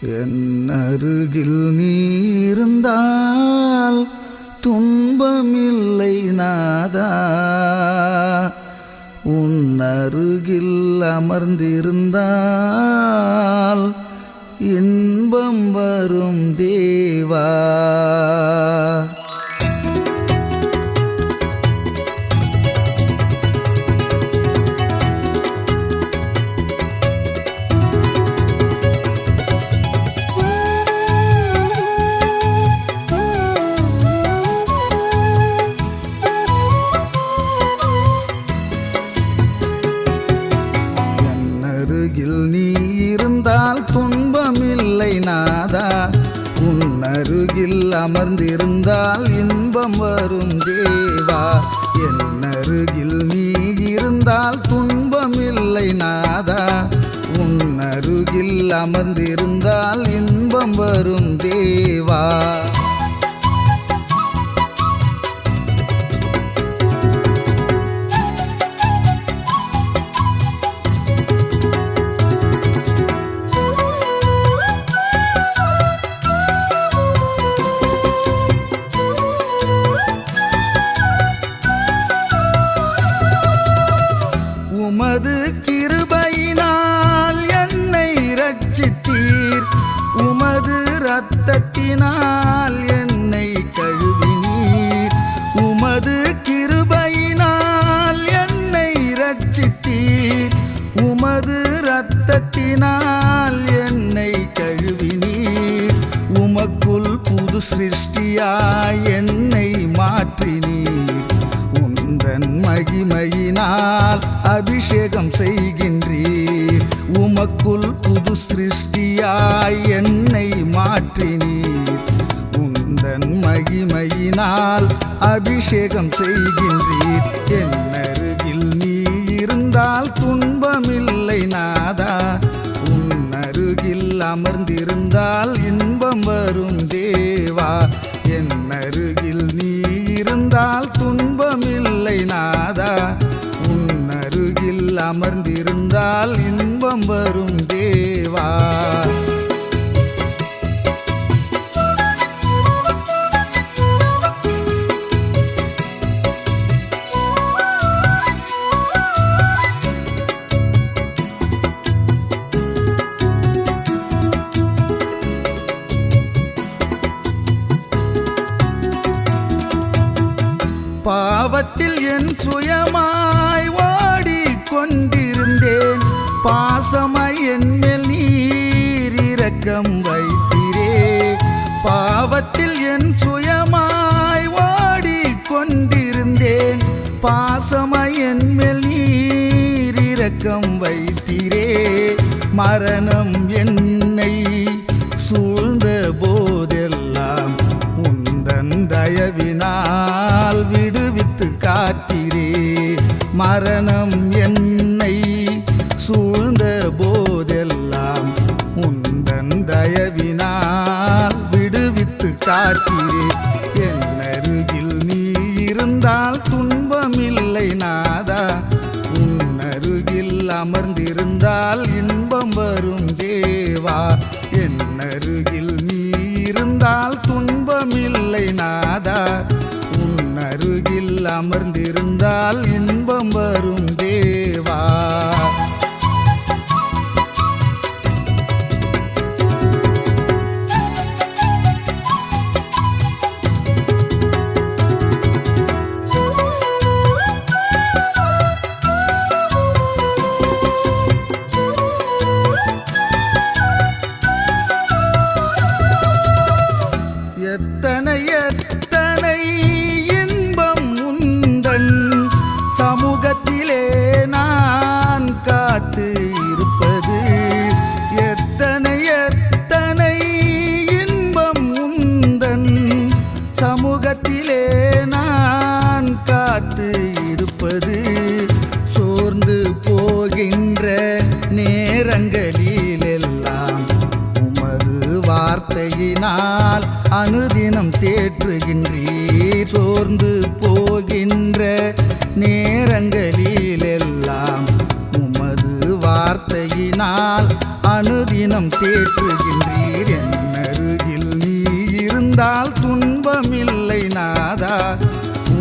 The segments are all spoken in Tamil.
என் அருகில் நீ இருந்தால் துன்பமில்லை நாதா, உன் அருகில் அமர்ந்திருந்தால் இன்பம் வரும் தேவா. நீ இருந்தால் துன்பமில்லை நாதா, உன் அருகில் அமர்ந்திருந்தால் இன்பம் வரும் தேவா. என் அருகில் நீ இருந்தால் துன்பமில்லை நாதா, உன் அருகில் அமர்ந்திருந்தால் இன்பம் வரும் தேவா. உமது கிருபையினால் என்னை இரட்சித்தீர், உமது இரத்தத்தினால் என்னை கழுவினீர். உமது கிருபையினால் என்னை இரட்சித்தீர், உமது இரத்தத்தினால் என்னை கழுவினீர். உமக்குள் புது சிருஷ்டியாய் என்னை மாற்றினீர், உந்தன் மகிமையினால் அபிஷேகம் செய்கின்றீர். உமக்குள் புது சிருஷ்டியாய் என்னை மாற்றினீர், உந்தன் மகிமையினால் அபிஷேகம் செய்கின்றீர். என் அருகில் நீ இருந்தால் துன்பமில்லை நாதா, உன் அருகில் அமர்ந்திருந்தால் இன்பம் வரும் தேவா. என் அருகில் நீ இருந்தால் துன்பமில்லை நாதா, உன் அருகில் அமர்ந்திருந்தால் இன்பம் வரும் தேவா. பாவத்தில் என் சுயமாய் ஓடிக்கொண்டிருந்தேன், பாசமாய் என் மேல் நீர் இரக்கம் வைத்தீரே. பாவத்தில் என் சுயமாய் ஓடிக்கொண்டிருந்தேன், பாசமாய் என் மேல் நீர் இரக்கம் வைத்தீரே. மரணம் என்னை சூழ்ந்த போதெல்லாம் உந்தன் தயவினால் விடுவித்து காத்தீரே. மரணம் என்னை சூழ்ந்த போதெல்லாம் உந்தன் தயவினால் விடுவித்து காத்தீரே. என் அருகில் நீ இருந்தால் துன்பமில்லை நாதா, உன் அருகில் அமர்ந்திருந்தால் இன்பம் வரும் தேவா. என் அருகில் நீ இருந்தால் துன்பமில்லை நாதா, உன் அருகில் அமர்ந்திருந்தால் இன்பம் வரும் தேவா. எத்தனை எத்தனை இன்பம் உந்தன் சமூகத்திலே நான் காத்து இருப்பது. எத்தனை எத்தனை இன்பம் உந்தன் சமூகத்திலே நான் காத்து இருப்பது. சோர்ந்து போகின்ற நேரங்களிலெல்லாம் உமது வார்த்தையினால் அனுதினம் தேற்றுகின்றீர். சோர்ந்து போகின்ற நேரங்களிலெல்லாம் உமது வார்த்தையினால் வார்த்தையினால் அனுதினம் தேற்றுகின்றீர். என்னருகில் நீ இருந்தால் துன்பமில்லை நாதா,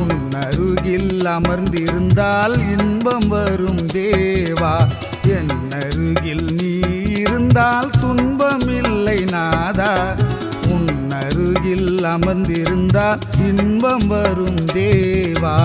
உன்னருகில் அமர்ந்திருந்தால் இன்பம் வரும் தேவா. என்னருகில் நீ இருந்தால் துன்பமில்லை நாதா, உன்னருகில் அமர்ந்திருந்தால் இன்பம் வரும் தேவா.